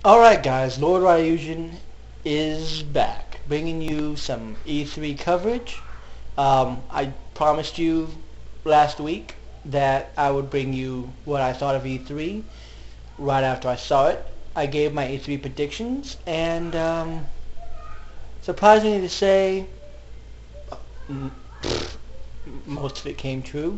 Alright guys, Lord Ryujin is back, bringing you some E3 coverage. I promised you last week that I would bring you what I thought of E3 right after I saw it. I gave my E3 predictions, and surprisingly to say, m- most of it came true.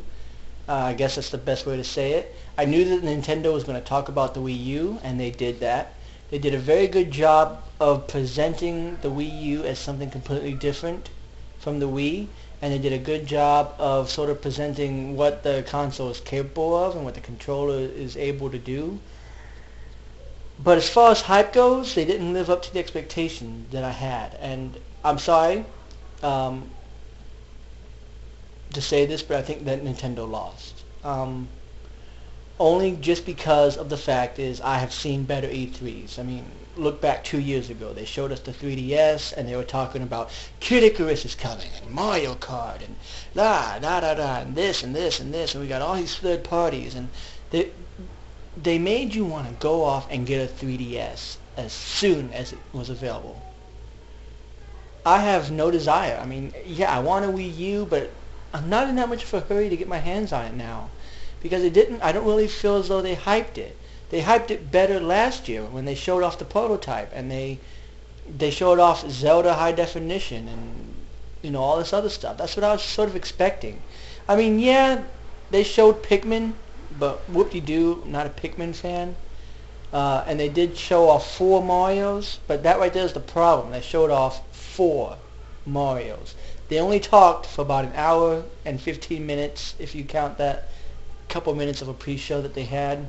I guess that's the best way to say it. I knew that Nintendo was going to talk about the Wii U, and they did that. They did a very good job of presenting the Wii U as something completely different from the Wii, and they did a good job of sort of presenting what the console is capable of and what the controller is able to do. But as far as hype goes, they didn't live up to the expectation that I had, and I'm sorry um, to say this, but I think that Nintendo lost. Only just because of the fact is I have seen better E3s. I mean, look back 2 years ago. They showed us the 3DS, and they were talking about Kid Icarus is coming, and Mario Kart, and and this, and this, and this, and we got all these third parties, and they made you want to go off and get a 3DS as soon as it was available. I have no desire. I mean, yeah, I want a Wii U, but I'm not in that much of a hurry to get my hands on it now. Because I don't really feel as though they hyped it. They hyped it better last year when they showed off the prototype, and they showed off Zelda High Definition and all this other stuff. That's what I was sort of expecting. I mean, yeah, they showed Pikmin, but whoop-de-doo, not a Pikmin fan. And they did show off 4 Marios, but that right there is the problem. They showed off 4 Marios. They only talked for about an hour and 15 minutes, if you count that couple minutes of a pre-show that they had.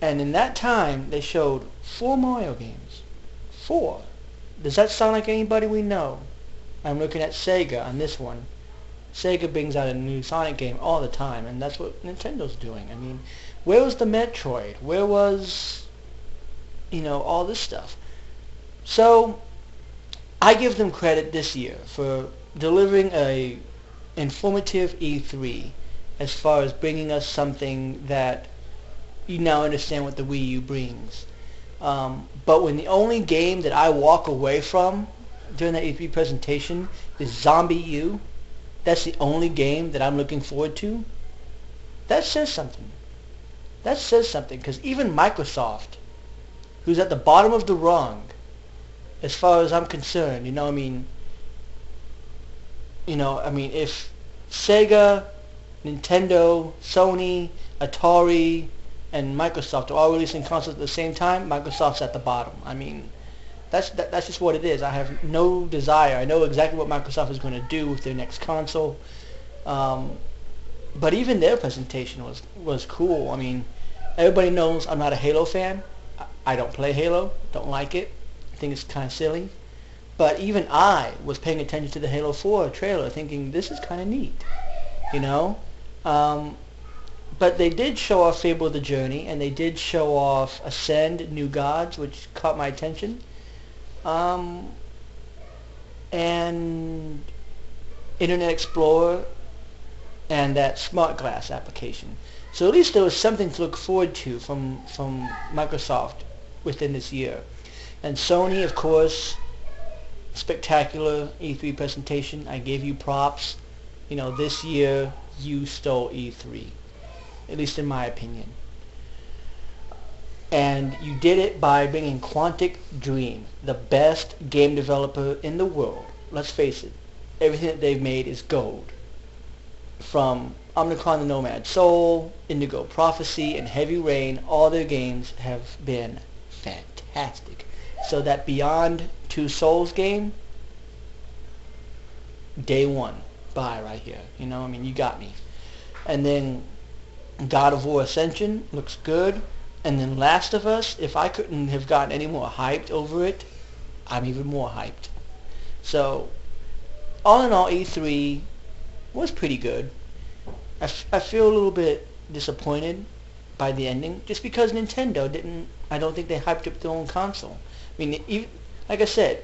And in that time, they showed 4 Mario games. 4. Does that sound like anybody we know? I'm looking at Sega on this one. Sega brings out a new Sonic game all the time, and that's what Nintendo's doing. I mean, where was the Metroid? Where was, all this stuff? So, I give them credit this year for delivering a informative E3 as far as bringing us something that you now understand what the Wii U brings. But when the only game that I walk away from during that E3 presentation is Zombie U, that's the only game that I'm looking forward to, that says something. That says something, because even Microsoft, who's at the bottom of the rung, as far as I'm concerned, if Sega, Nintendo, Sony, Atari, and Microsoft are all releasing consoles at the same time, Microsoft's at the bottom. I mean, that's just what it is. I have no desire. I know exactly what Microsoft is going to do with their next console. But even their presentation was cool. I mean, everybody knows I'm not a Halo fan. I don't play Halo. Don't like it. I think it's kind of silly. But even I was paying attention to the Halo 4 trailer, thinking this is kind of neat. But they did show off Fable of the Journey, and they did show off Ascend, New Gods, which caught my attention. And Internet Explorer and that Smart Glass application. So at least there was something to look forward to from Microsoft within this year. And Sony, of course, spectacular E3 presentation. I gave you props. This year you stole E3, at least in my opinion. And you did it by bringing Quantic Dream, the best game developer in the world. Let's face it, everything that they've made is gold. From Omnicron the Nomad Soul, Indigo Prophecy, and Heavy Rain, all their games have been fantastic. So that Beyond Two Souls game, day one. Buy right here. You got me. And then God of War Ascension looks good. And then Last of Us, if I couldn't have gotten any more hyped over it, I'm even more hyped. So, all in all, E3 was pretty good. I feel a little bit disappointed by the ending, just because Nintendo I don't think they hyped up their own console. I mean, like I said,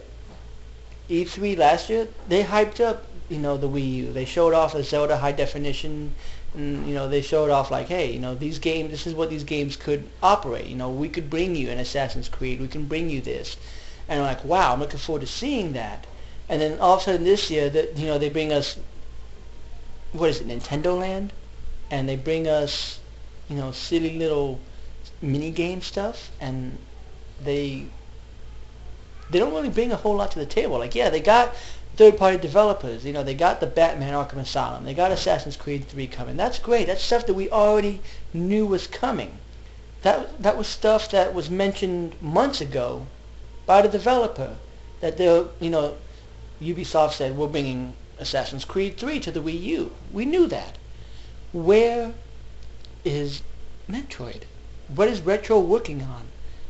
E3 last year, they hyped up the Wii U. They showed off a Zelda High Definition And, they showed off like, hey, these games, this is what these games could operate. We could bring you an Assassin's Creed. We can bring you this. And I'm like, wow, I'm looking forward to seeing that. And then all of a sudden this year, that they bring us, what is it, Nintendo Land? And they bring us, silly little mini game stuff, and they don't really bring a whole lot to the table. Like, yeah, they got third-party developers. They got the Batman Arkham Asylum. They got Assassin's Creed 3 coming. That's great. That's stuff that we already knew was coming. That was stuff that was mentioned months ago by the developer. That Ubisoft said, we're bringing Assassin's Creed 3 to the Wii U. We knew that. Where is Metroid? What is Retro working on?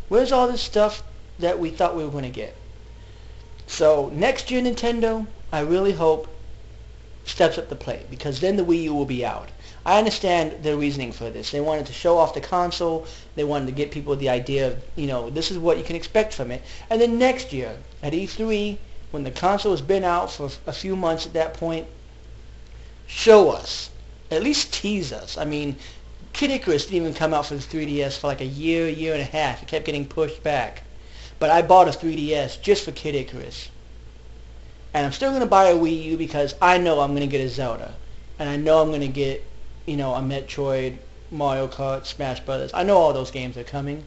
Where's all this stuff that we thought we were going to get? So next year, Nintendo, I really hope, steps up the plate, because then the Wii U will be out. I understand their reasoning for this. They wanted to show off the console. They wanted to get people the idea of, this is what you can expect from it. And then next year, at E3, when the console has been out for a few months at that point, show us. At least tease us. I mean, Kid Icarus didn't even come out for the 3DS for like a year and a half. It kept getting pushed back. But I bought a 3DS just for Kid Icarus. And I'm still going to buy a Wii U because I know I'm going to get a Zelda. And I know I'm going to get, a Metroid, Mario Kart, Smash Brothers. I know all those games are coming.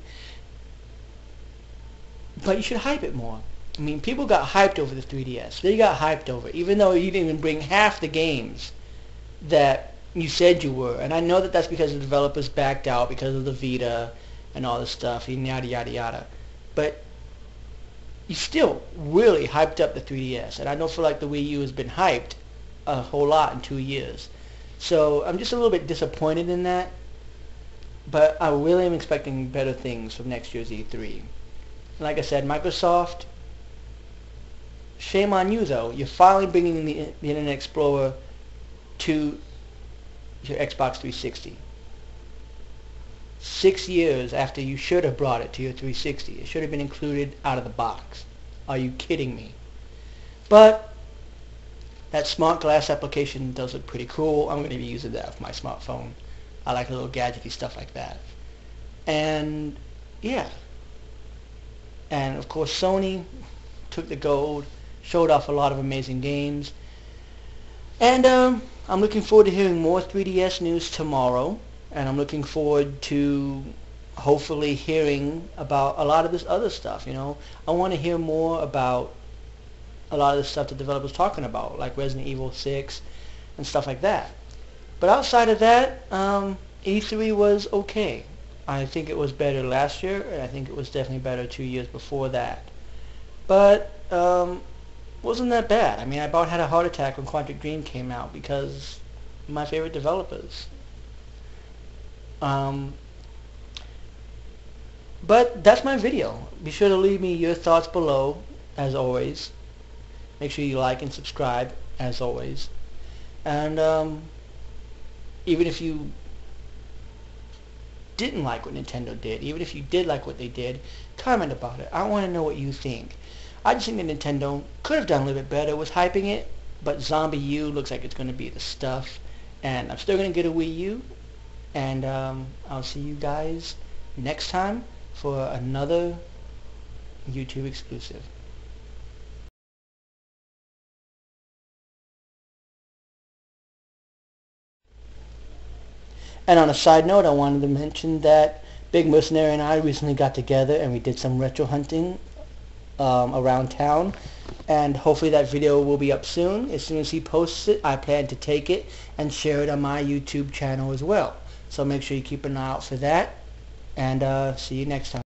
But you should hype it more. I mean, people got hyped over the 3DS. They got hyped over it, even though you didn't even bring half the games that you said you were. And I know that that's because the developers backed out because of the Vita and all this stuff, and yada, yada, yada. But you still really hyped up the 3DS. And I don't feel like the Wii U has been hyped a whole lot in 2 years. So I'm just a little bit disappointed in that. But I really am expecting better things from next year's E3. Like I said, Microsoft, shame on you though. You're finally bringing the Internet Explorer to your Xbox 360. 6 years after you should have brought it to your 360. It should have been included out of the box. Are you kidding me? But that smart glass application does look pretty cool. I'm going to be using that with my smartphone. I like little gadgety stuff like that. And yeah. And of course Sony took the gold, showed off a lot of amazing games. And I'm looking forward to hearing more 3DS news tomorrow. And I'm looking forward to hopefully hearing about a lot of this other stuff, I want to hear more about a lot of the stuff the developers talking about, like Resident Evil 6 and stuff like that. But outside of that, E3 was okay. I think it was better last year, and I think it was definitely better 2 years before that. But wasn't that bad. I mean, I about had a heart attack when Quantic Dream came out because my favorite developers. But that's my video. Be sure to leave me your thoughts below, as always. Make sure you like and subscribe, as always. And even if you didn't like what Nintendo did, even if you did like what they did, comment about it. I want to know what you think. I just think that Nintendo could have done a little bit better with hyping it, but Zombie U looks like it's going to be the stuff. And I'm still going to get a Wii U. And I'll see you guys next time for another YouTube exclusive. And on a side note, I wanted to mention that Big Mercenary and I recently got together and we did some retro hunting around town. And hopefully that video will be up soon. As soon as he posts it, I plan to take it and share it on my YouTube channel as well. So make sure you keep an eye out for that. And see you next time.